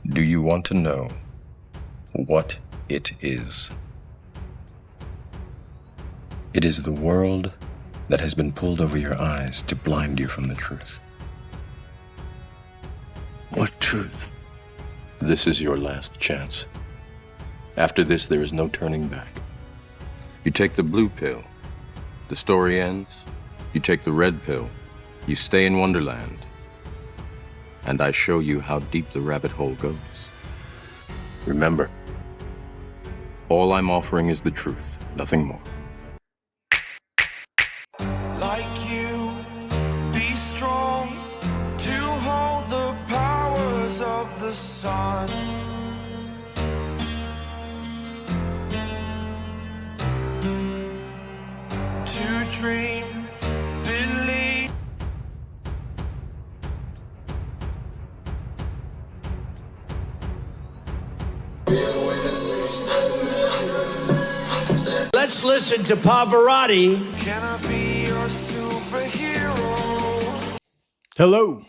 Do you want to know what it is? It is the world that has been pulled over your eyes to blind you from the truth. What truth? This is your last chance. After this, there is no turning back. You take the blue pill, the story ends. You take the red pill, you stay in Wonderland. And I show you how deep the rabbit hole goes. Remember, all I'm offering is the truth, nothing more. Like you, be strong to hold the powers of the sun. To dream, believe. Let's listen to Pavarotti. Can I be your superhero? Hello,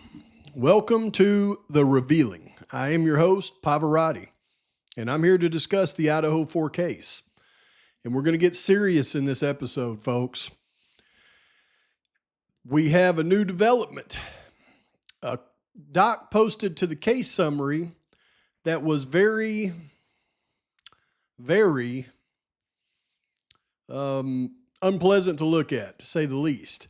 welcome to The Revealing. I am your host, Pavarotti, and I'm here to discuss the Idaho 4 case. And we're going to get serious in this episode, folks. We have a new development. A doc posted to the case summary that was very unpleasant to look at, to say the least.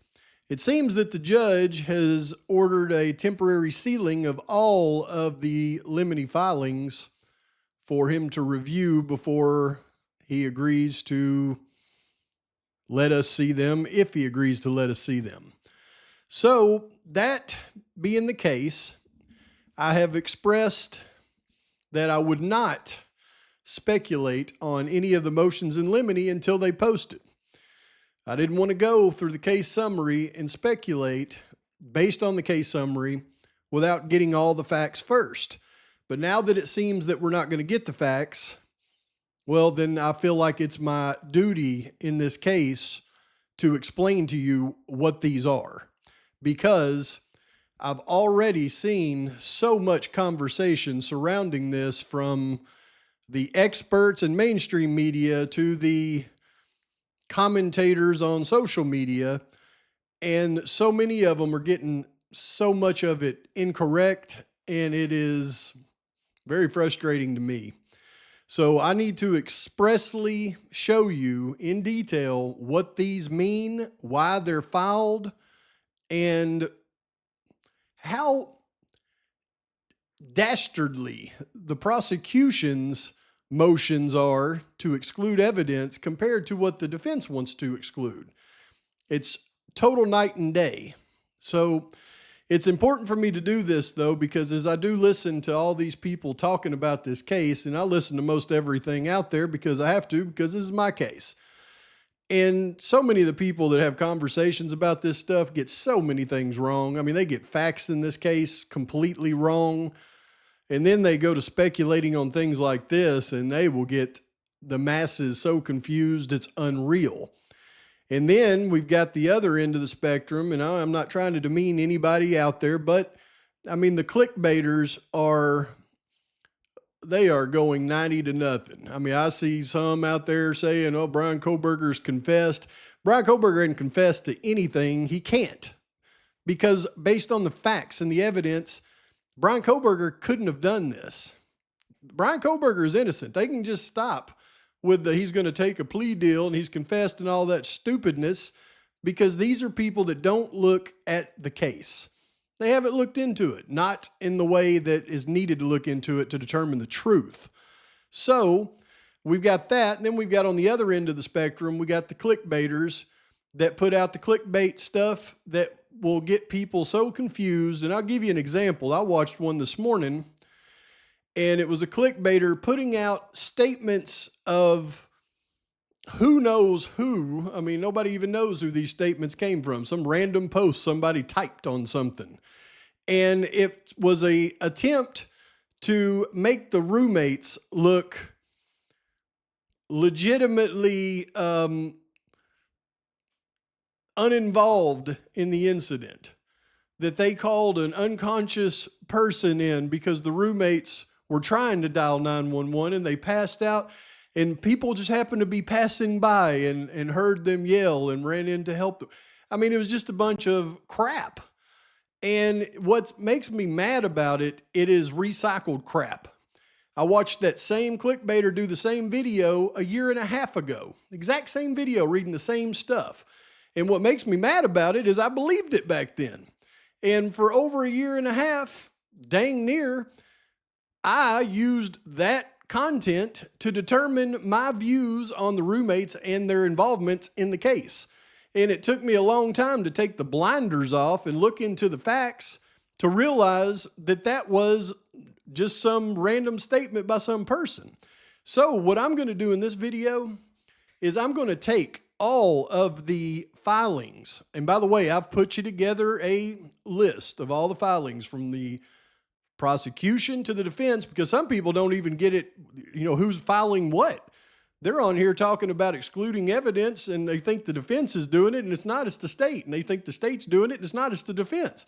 It seems that the judge has ordered a temporary sealing of all of the limine filings for him to review before he agrees to let us see them, if he agrees to let us see them. So, that being the case, I have expressed that I would not speculate on any of the motions in limine until they posted. I didn't want to go through the case summary and speculate based on the case summary without getting all the facts first. But now that it seems that we're not going to get the facts, well, then I feel like it's my duty in this case to explain to you what these are, because I've already seen so much conversation surrounding this from the experts in mainstream media to the commentators on social media, and so many of them are getting so much of it incorrect, and it is very frustrating to me. So I need to expressly show you in detail what these mean, why they're filed, and how dastardly the prosecution's motions are to exclude evidence compared to what the defense wants to exclude. It's total night and day. So it's important for me to do this, though, because as I do listen to all these people talking about this case, and I listen to most everything out there because I have to, because this is my case. And so many of the people that have conversations about this stuff get so many things wrong. I mean, they get facts in this case completely wrong. And then they go to speculating on things like this, and they will get the masses so confused, it's unreal. And then we've got the other end of the spectrum, and I'm not trying to demean anybody out there, but I mean, the clickbaiters they are going 90-0. I mean, I see some out there saying, oh, Bryan Kohberger's confessed. Bryan Kohberger hadn't confessed to anything. He can't, because based on the facts and the evidence, Bryan Kohberger couldn't have done this. Bryan Kohberger is innocent. They can just stop with he's going to take a plea deal and he's confessed and all that stupidness, because these are people that don't look at the case. They haven't looked into it, not in the way that is needed to look into it to determine the truth. So we've got that. And then we've got on the other end of the spectrum, we got the clickbaiters that put out the clickbait stuff that will get people so confused. And I'll give you an example. I watched one this morning, and it was a clickbaiter putting out statements of who knows who. I mean, nobody even knows who these statements came from. Some random post somebody typed on something. And it was an attempt to make the roommates look legitimately uninvolved in the incident, that they called an unconscious person in because the roommates were trying to dial 911 and they passed out, and people just happened to be passing by and heard them yell and ran in to help them. I mean, it was just a bunch of crap. And what makes me mad about it, it is recycled crap. I watched that same clickbaiter do the same video a year and a half ago. Exact same video, reading the same stuff. And what makes me mad about it is I believed it back then. And for over a year and a half, dang near, I used that content to determine my views on the roommates and their involvement in the case. And it took me a long time to take the blinders off and look into the facts to realize that that was just some random statement by some person. So what I'm going to do in this video is I'm going to take all of the filings. And by the way, I've put you together a list of all the filings from the prosecution to the defense, because some people don't even get it, who's filing what. They're on here talking about excluding evidence, and they think the defense is doing it, and it's not, it's the state. And they think the state's doing it, and it's not, it's the defense.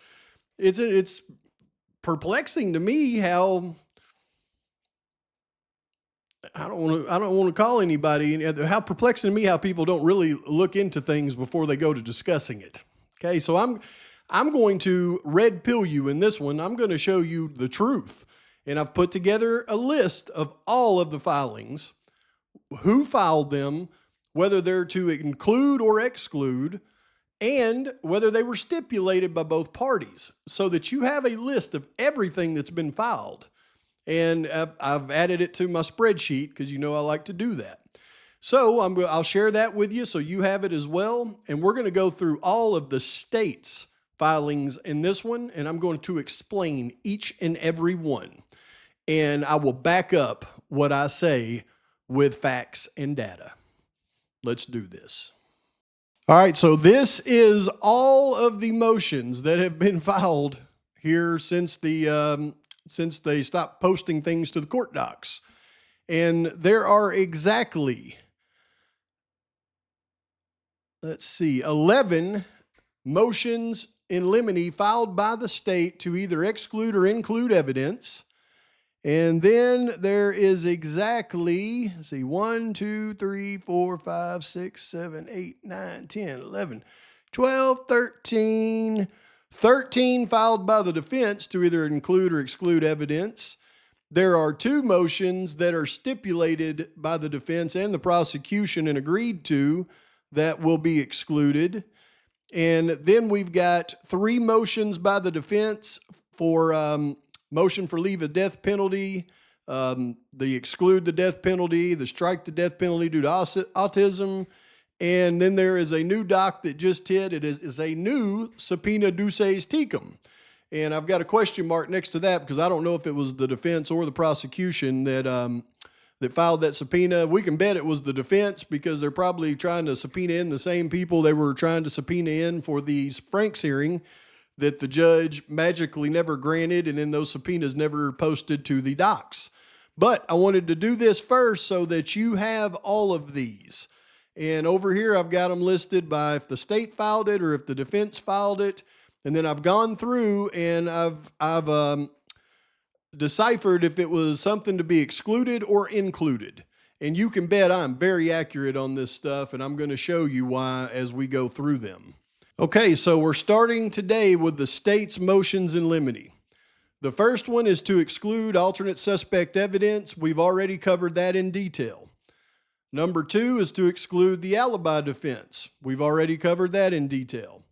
It's perplexing to me how, I don't want to call anybody, how perplexing to me how people don't really look into things before they go to discussing it. Okay, so I'm going to red pill you in this one. I'm going to show you the truth. And I've put together a list of all of the filings, who filed them, whether they're to include or exclude, and whether they were stipulated by both parties, so that you have a list of everything that's been filed. And I've added it to my spreadsheet because I like to do that. So I'll share that with you so you have it as well. And we're going to go through all of the states' filings in this one, and I'm going to explain each and every one. And I will back up what I say with facts and data. Let's do this. All right, so this is all of the motions that have been filed here since they stopped posting things to the court docs. And there are exactly, 11 motions in limine filed by the state to either exclude or include evidence. And then there is exactly, 1, 2, 3, 4, 5, 6, 7, 8, 9, 10, 11, 12, 13 filed by the defense to either include or exclude evidence. There are 2 motions that are stipulated by the defense and the prosecution and agreed to that will be excluded. And then we've got 3 motions by the defense for motion for leave of death penalty, the exclude the death penalty, the strike the death penalty due to autism. And then there is a new doc that just hit. It is a new subpoena duces tecum. And I've got a question mark next to that because I don't know if it was the defense or the prosecution that filed that subpoena. We can bet it was the defense because they're probably trying to subpoena in the same people they were trying to subpoena in for the Franks hearing that the judge magically never granted, and then those subpoenas never posted to the docs. But I wanted to do this first so that you have all of these. And over here, I've got them listed by if the state filed it or if the defense filed it. And then I've gone through and I've deciphered if it was something to be excluded or included. And you can bet I'm very accurate on this stuff, and I'm going to show you why as we go through them. Okay, so we're starting today with the state's motions in limine. The first one is to exclude alternate suspect evidence. We've already covered that in detail. Number 2 is to exclude the alibi defense. We've already covered that in detail.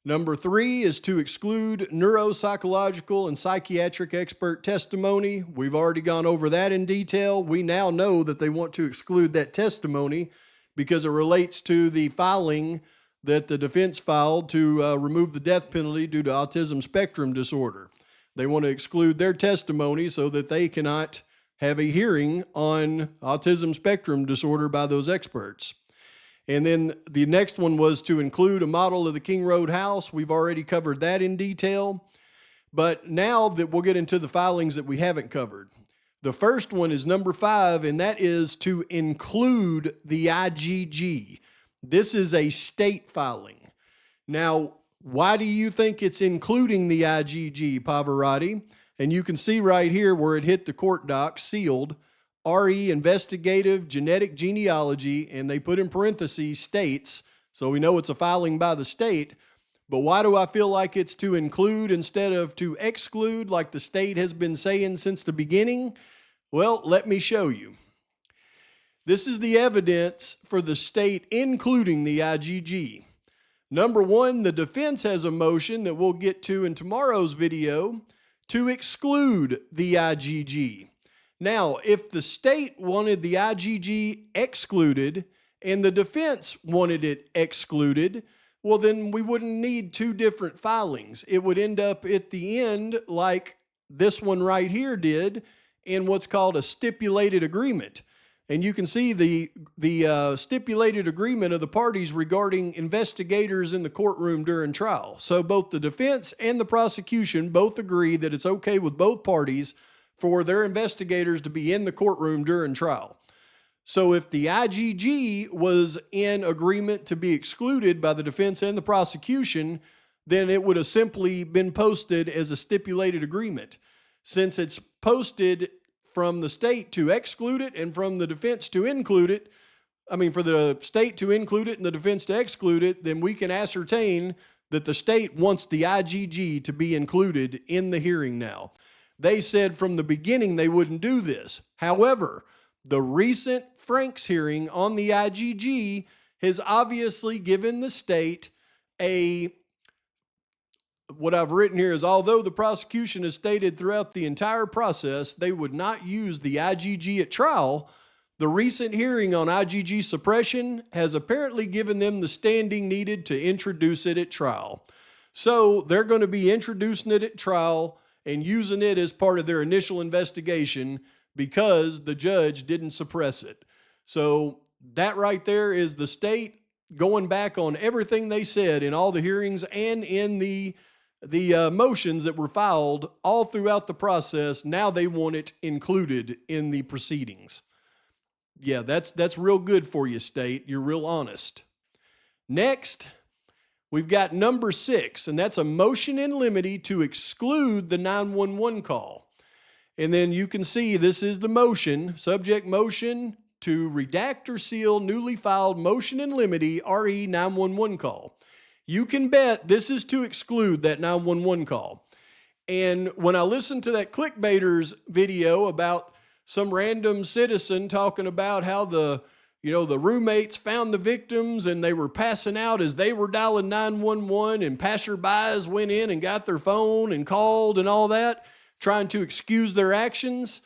Number 3 is to exclude neuropsychological and psychiatric expert testimony. We've already gone over that in detail. We now know that they want to exclude that testimony because it relates to the filing that the defense filed to remove the death penalty due to autism spectrum disorder. They want to exclude their testimony so that they cannot have a hearing on autism spectrum disorder by those experts. And then the next one was to include a model of the King Road house. We've already covered that in detail. But now that we'll get into the filings that we haven't covered. The first one is number 5, and that is to include the IGG. This is a state filing. Now, why do you think it's including the IGG, Pavarotti? And you can see right here where it hit the court doc, sealed, RE investigative genetic genealogy, and they put in parentheses states, so we know it's a filing by the state. But why do I feel like it's to include instead of to exclude like the state has been saying since the beginning? Well, let me show you. This is the evidence for the state including the IGG. Number one, the defense has a motion that we'll get to in tomorrow's video to exclude the IGG. Now, if the state wanted the IGG excluded and the defense wanted it excluded, well, then we wouldn't need two different filings. It would end up at the end like this one right here did in what's called a stipulated agreement. And you can see the stipulated agreement of the parties regarding investigators in the courtroom during trial. So both the defense and the prosecution both agree that it's okay with both parties for their investigators to be in the courtroom during trial. So if the IGG was in agreement to be excluded by the defense and the prosecution, then it would have simply been posted as a stipulated agreement. Since it's posted from the state to exclude it and from the defense to include it, for the state to include it and the defense to exclude it, then we can ascertain that the state wants the IGG to be included in the hearing now. They said from the beginning they wouldn't do this. However, the recent Franks hearing on the IGG has obviously given the state what I've written here is, although the prosecution has stated throughout the entire process they would not use the IGG at trial, the recent hearing on IGG suppression has apparently given them the standing needed to introduce it at trial. So they're going to be introducing it at trial and using it as part of their initial investigation because the judge didn't suppress it. So that right there is the state going back on everything they said in all the hearings and in the motions that were filed all throughout the process. Now they want it included in the proceedings. Yeah, that's real good for you, state. You're real honest. Next, we've got number 6, and that's a motion in limine to exclude the 911 call. And then you can see this is the motion, subject motion to redact or seal newly filed motion in limine RE 911 call. You can bet this is to exclude that 911 call. And when I listened to that clickbaiters video about some random citizen talking about how the roommates found the victims and they were passing out as they were dialing 911 and passerbys went in and got their phone and called and all that, trying to excuse their actions,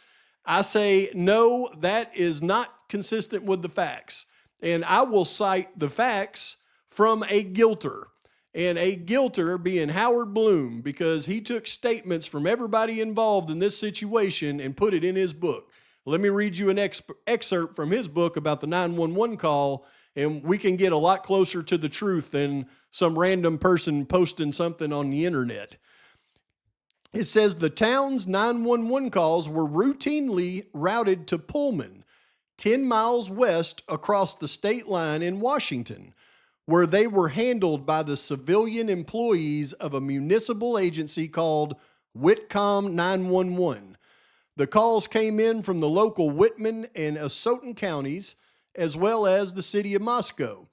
I say, no, that is not consistent with the facts. And I will cite the facts from a guilter, and a guilter being Howard Bloom, because he took statements from everybody involved in this situation and put it in his book. Let me read you an excerpt from his book about the 911 call, and we can get a lot closer to the truth than some random person posting something on the internet. It says the town's 911 calls were routinely routed to Pullman, 10 miles west across the state line in Washington, where they were handled by the civilian employees of a municipal agency called Whitcomb 911. The calls came in from the local Whitman and Asotin counties, as well as the city of Moscow.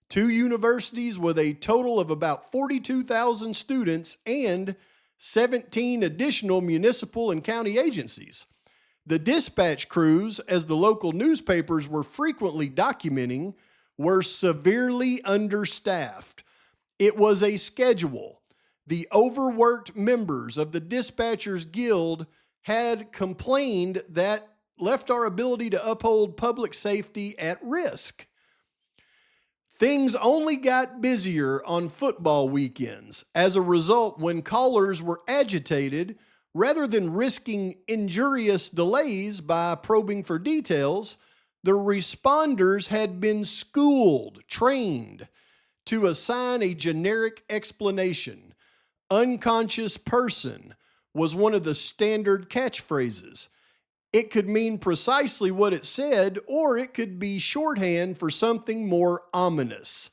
2 universities with a total of about 42,000 students and 17 additional municipal and county agencies. The dispatch crews, as the local newspapers were frequently documenting, were severely understaffed. It was a schedule. The overworked members of the Dispatchers Guild had complained that left our ability to uphold public safety at risk. Things only got busier on football weekends. As a result, when callers were agitated, rather than risking injurious delays by probing for details, the responders had been schooled, trained to assign a generic explanation. Unconscious person was one of the standard catchphrases. It could mean precisely what it said, or it could be shorthand for something more ominous.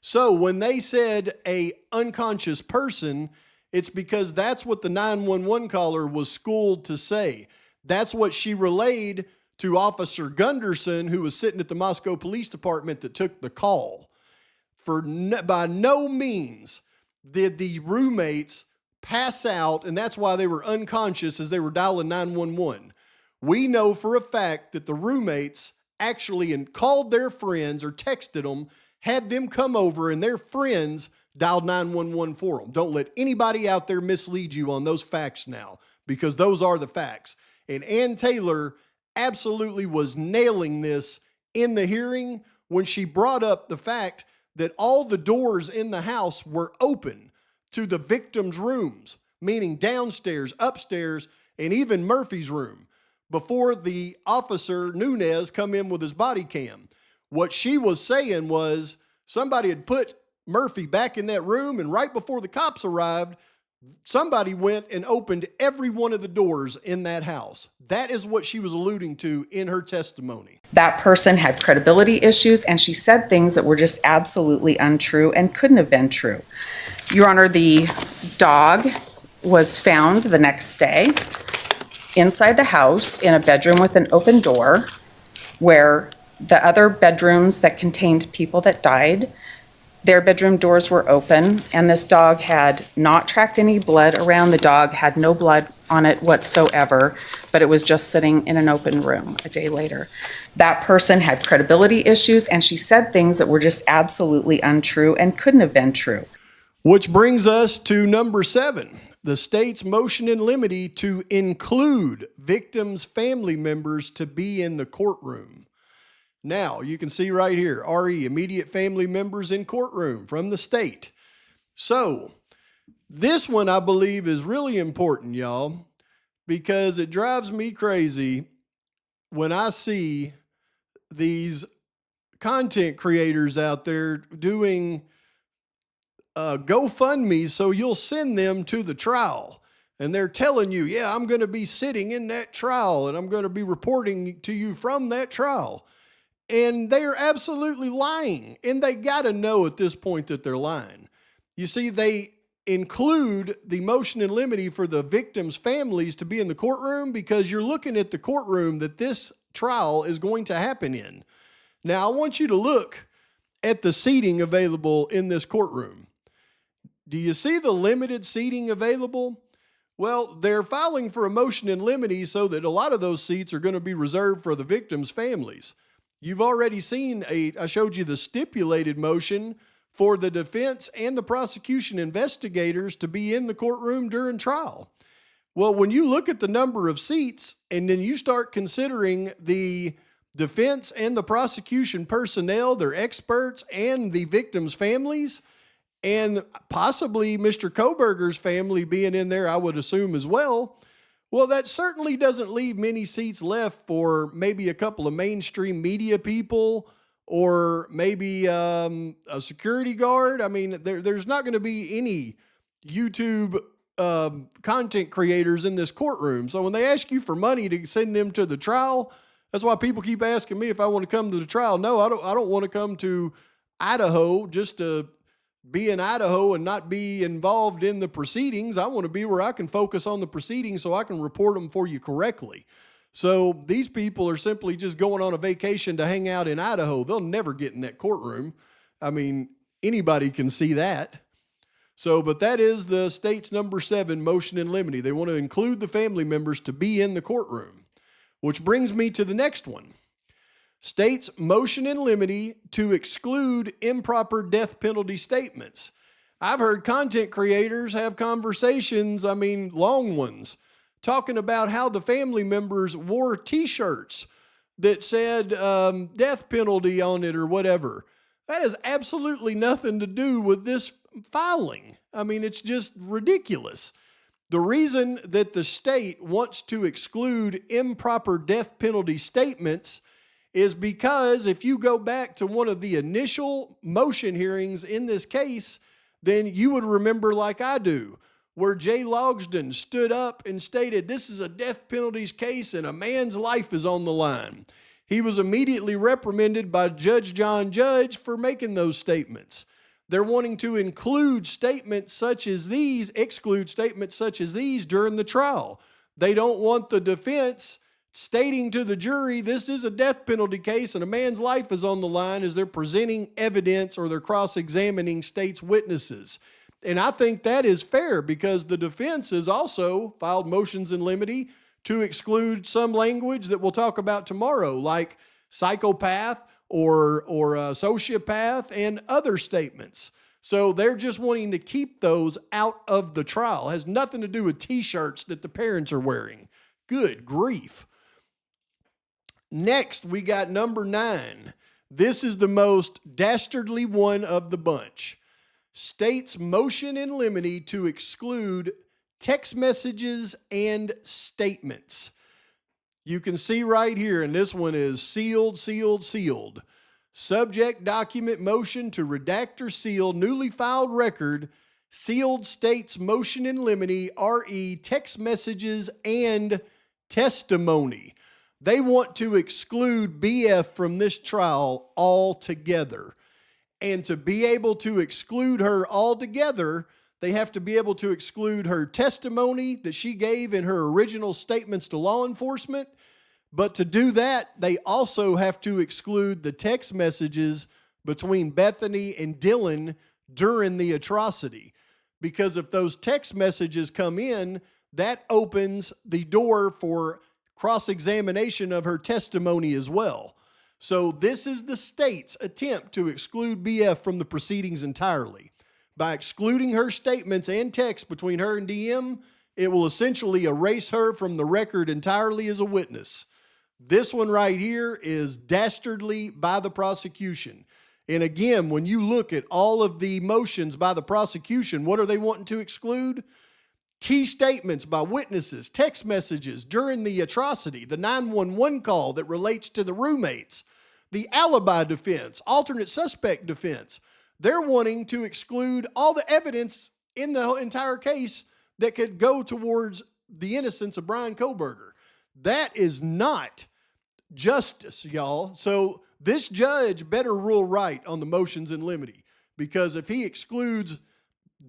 So when they said a unconscious person, It's because that's what the 911 caller was schooled to say. That's what she relayed to Officer Gunderson, who was sitting at the Moscow Police Department that took the call. By no means did the roommates pass out, and that's why they were unconscious as they were dialing 911. We know for a fact that the roommates actually called their friends or texted them, had them come over, and their friends dialed 911 for them. Don't let anybody out there mislead you on those facts now, because those are the facts. And Ann Taylor absolutely was nailing this in the hearing when she brought up the fact that all the doors in the house were open to the victim's rooms, meaning downstairs, upstairs, and even Murphy's room, before the officer Nunez come in with his body cam. What she was saying was somebody had put Murphy back in that room, and right before the cops arrived, somebody went and opened every one of the doors in that house. That is what she was alluding to in her testimony. That person had credibility issues, and she said things that were just absolutely untrue and couldn't have been true. Your Honor, the dog was found the next day inside the house in a bedroom with an open door, where the other bedrooms that contained people that died, their bedroom doors were open, and this dog had not tracked any blood around. The dog had no blood on it whatsoever, but it was just sitting in an open room a day later. That person had credibility issues, and she said things that were just absolutely untrue and couldn't have been true. Which brings us to number 7, the state's motion in limine to include victims' family members to be in the courtroom. Now, you can see right here, RE, immediate family members in courtroom from the state. So, this one I believe is really important, y'all, because it drives me crazy when I see these content creators out there doing GoFundMe so you'll send them to the trial. And they're telling you, yeah, I'm going to be sitting in that trial and I'm going to be reporting to you from that trial. And they are absolutely lying. And they got to know at this point that they're lying. You see, they include the motion in limine for the victims' families to be in the courtroom because you're looking at the courtroom that this trial is going to happen in. Now, I want you to look at the seating available in this courtroom. Do you see the limited seating available? Well, they're filing for a motion in limine so that a lot of those seats are going to be reserved for the victims' families. You've already seen I showed you the stipulated motion for the defense and the prosecution investigators to be in the courtroom during trial. Well, when you look at the number of seats and then you start considering the defense and the prosecution personnel, their experts, and the victims' families, and possibly Mr. Kohberger's family being in there, I would assume as well, well, that certainly doesn't leave many seats left for maybe a couple of mainstream media people or maybe a security guard. I mean, there's not going to be any YouTube content creators in this courtroom. So when they ask you for money to send them to the trial, that's why people keep asking me if I want to come to the trial. No, I don't want to come to Idaho just to be in Idaho and not be involved in the proceedings. I want to be where I can focus on the proceedings so I can report them for you correctly. So these people are simply just going on a vacation to hang out in Idaho. They'll never get in that courtroom. I mean, anybody can see that. So, but that is the state's number 7 motion in limine. They want to include the family members to be in the courtroom, which brings me to the next one. State's motion in limine to exclude improper death penalty statements. I've heard content creators have conversations, long ones, talking about how the family members wore t-shirts that said death penalty on it or whatever. That has absolutely nothing to do with this filing. It's just ridiculous. The reason that the state wants to exclude improper death penalty statements is because if you go back to one of the initial motion hearings in this case, then you would remember like I do, where Jay Logsdon stood up and stated, this is a death penalties case and a man's life is on the line. He was immediately reprimanded by Judge John Judge for making those statements. they're wanting to exclude statements such as these during the trial. They don't want the defense stating to the jury, this is a death penalty case and a man's life is on the line, as they're presenting evidence or they're cross-examining state's witnesses. And I think that is fair, because the defense has also filed motions in limine to exclude some language that we'll talk about tomorrow, like psychopath or sociopath and other statements. So they're just wanting to keep those out of the trial. It has nothing to do with t-shirts that the parents are wearing. Good grief. Next, we got number 9. This is the most dastardly one of the bunch. State's motion in limine to exclude text messages and statements. You can see right here, and this one is sealed. Subject document motion to redact or seal newly filed record, sealed state's motion in limine, RE text messages and testimony. They want to exclude BF from this trial altogether. And to be able to exclude her altogether, they have to be able to exclude her testimony that she gave in her original statements to law enforcement. But to do that, they also have to exclude the text messages between Bethany and Dylan during the atrocity. Because if those text messages come in, that opens the door for cross-examination of her testimony as well. So this is the state's attempt to exclude BF from the proceedings entirely. By excluding her statements and text between her and DM, it will essentially erase her from the record entirely as a witness. This one right here is dastardly by the prosecution. And again, when you look at all of the motions by the prosecution, what are they wanting to exclude? Key statements by witnesses, text messages during the atrocity, the 911 call that relates to the roommates, the alibi defense, alternate suspect defense. They're wanting to exclude all the evidence in the entire case that could go towards the innocence of Bryan Kohberger. That is not justice, y'all. So this judge better rule right on the motions in limine, because if he excludes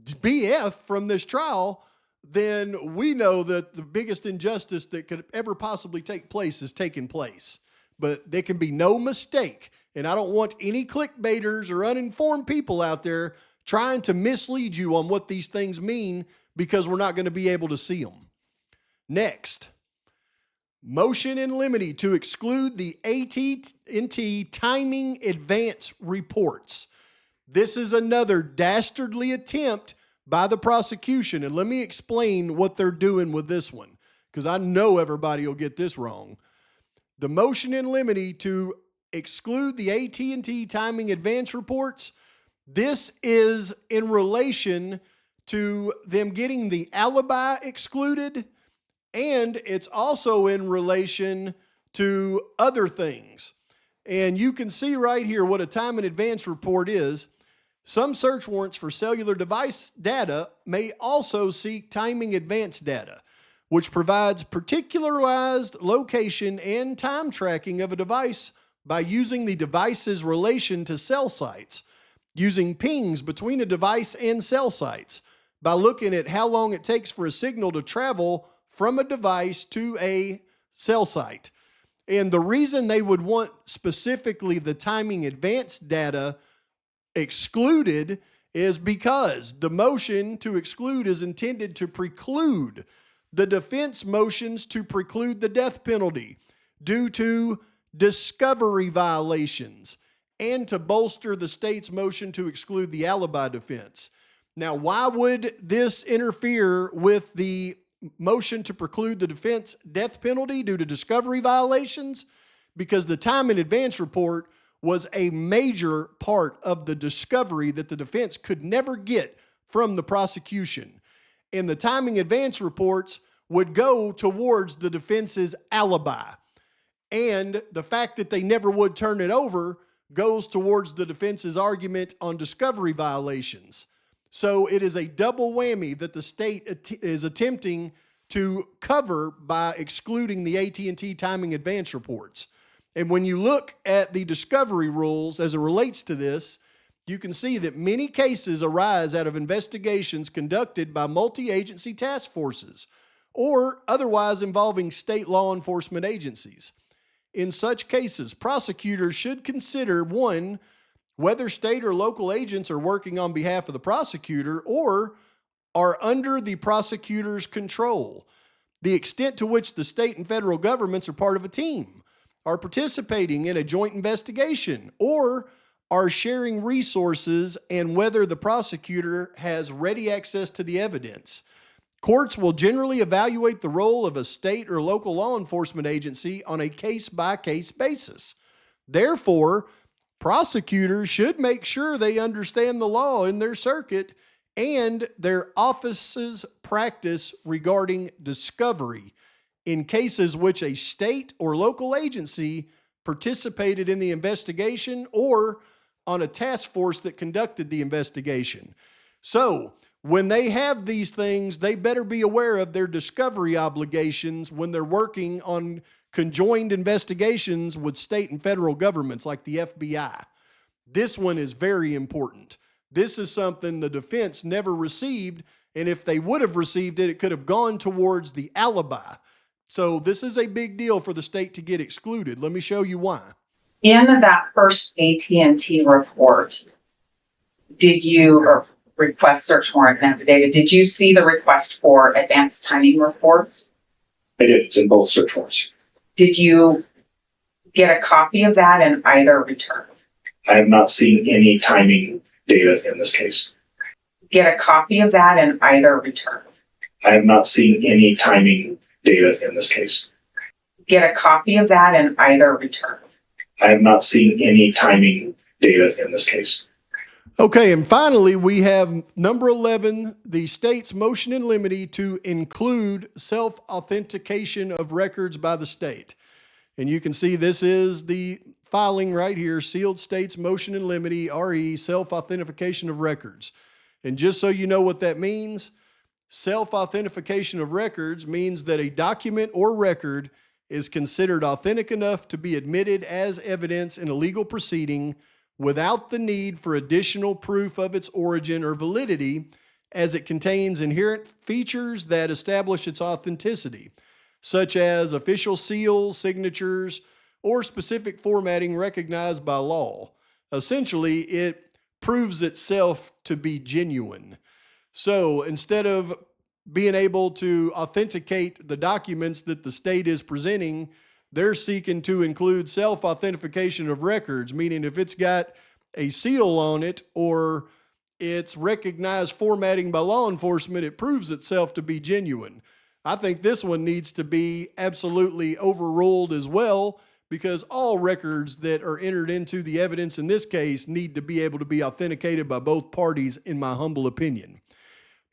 BF from this trial, then we know that the biggest injustice that could ever possibly take place is taking place. But there can be no mistake. And I don't want any clickbaiters or uninformed people out there trying to mislead you on what these things mean, because we're not going to be able to see them. Next, motion in limine to exclude the AT&T timing advance reports. This is another dastardly attempt by the prosecution. And let me explain what they're doing with this one, because I know everybody will get this wrong. The motion in limine to exclude the AT&T timing advance reports, this is in relation to them getting the alibi excluded, and it's also in relation to other things. And you can see right here what a time in advance report is. Some search warrants for cellular device data may also seek timing advance data, which provides particularized location and time tracking of a device by using the device's relation to cell sites, using pings between a device and cell sites, by looking at how long it takes for a signal to travel from a device to a cell site. And the reason they would want specifically the timing advance data excluded is because the motion to exclude is intended to preclude the defense motions to preclude the death penalty due to discovery violations, and to bolster the state's motion to exclude the alibi defense. Now, why would this interfere with the motion to preclude the defense death penalty due to discovery violations? Because the time in advance report was a major part of the discovery that the defense could never get from the prosecution. And the timing advance reports would go towards the defense's alibi. And the fact that they never would turn it over goes towards the defense's argument on discovery violations. So it is a double whammy that the state is attempting to cover by excluding the AT&T timing advance reports. And when you look at the discovery rules as it relates to this, you can see that many cases arise out of investigations conducted by multi-agency task forces or otherwise involving state law enforcement agencies. In such cases, prosecutors should consider, one, whether state or local agents are working on behalf of the prosecutor or are under the prosecutor's control, the extent to which the state and federal governments are part of a team, are participating in a joint investigation, or are sharing resources, and whether the prosecutor has ready access to the evidence. Courts will generally evaluate the role of a state or local law enforcement agency on a case-by-case basis. Therefore, prosecutors should make sure they understand the law in their circuit and their office's practice regarding discovery in cases which a state or local agency participated in the investigation or on a task force that conducted the investigation. So, when they have these things, they better be aware of their discovery obligations when they're working on conjoined investigations with state and federal governments like the FBI. This one is very important. This is something the defense never received, and if they would have received it, it could have gone towards the alibi. So this is a big deal for the state to get excluded. Let me show you why. In that first AT&T report, did you, or request search warrant and affidavit, did you see the request for advanced timing reports? I did. It's in both search warrants. Did you get a copy of that and either return? I have not seen any timing data in this case. Get a copy of that and either return? I have not seen any timing data in this case. Get a copy of that and either return? I have not seen any timing data in this case. Okay, and finally, we have number 11, the state's motion in limine to include self-authentication of records by the state. And you can see this is the filing right here, sealed state's motion in limine, RE, self-authentication of records. And just so you know what that means, self-authentication of records means that a document or record is considered authentic enough to be admitted as evidence in a legal proceeding without the need for additional proof of its origin or validity, as it contains inherent features that establish its authenticity, such as official seals, signatures, or specific formatting recognized by law. Essentially, it proves itself to be genuine. So instead of being able to authenticate the documents that the state is presenting, they're seeking to include self-authentication of records, meaning if it's got a seal on it or it's recognized formatting by law enforcement, it proves itself to be genuine. I think this one needs to be absolutely overruled as well, because all records that are entered into the evidence in this case need to be able to be authenticated by both parties, in my humble opinion.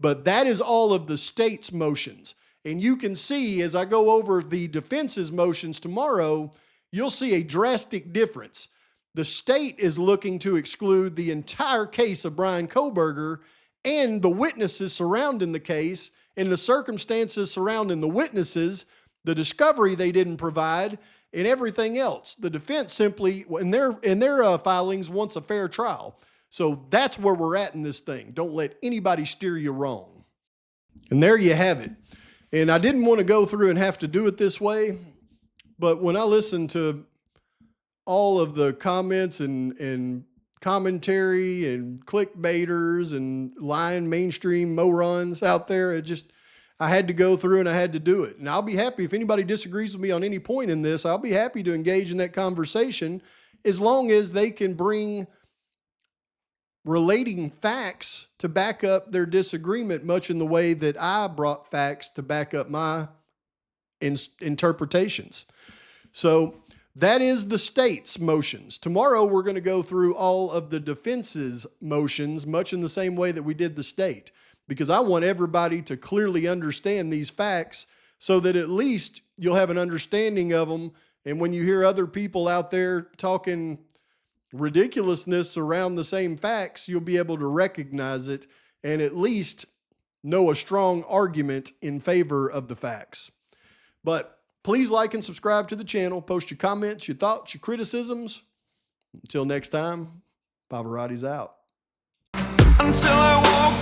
But that is all of the state's motions. And you can see as I go over the defense's motions tomorrow, you'll see a drastic difference. The state is looking to exclude the entire case of Bryan Kohberger and the witnesses surrounding the case and the circumstances surrounding the witnesses, the discovery they didn't provide, and everything else. The defense simply, in their filings, wants a fair trial. So that's where we're at in this thing. Don't let anybody steer you wrong. And there you have it. And I didn't want to go through and have to do it this way, but when I listened to all of the comments and commentary and clickbaiters and lying mainstream morons out there, I had to go through and I had to do it. And I'll be happy if anybody disagrees with me on any point in this, I'll be happy to engage in that conversation as long as they can bring relating facts to back up their disagreement, much in the way that I brought facts to back up my interpretations. So that is the state's motions. Tomorrow, we're going to go through all of the defense's motions, much in the same way that we did the state, because I want everybody to clearly understand these facts so that at least you'll have an understanding of them. And when you hear other people out there talking ridiculousness around the same facts, you'll be able to recognize it and at least know a strong argument in favor of the facts. But please like and subscribe to the channel. Post your comments, your thoughts, your criticisms. Until next time, Pavarotti's out. until I walk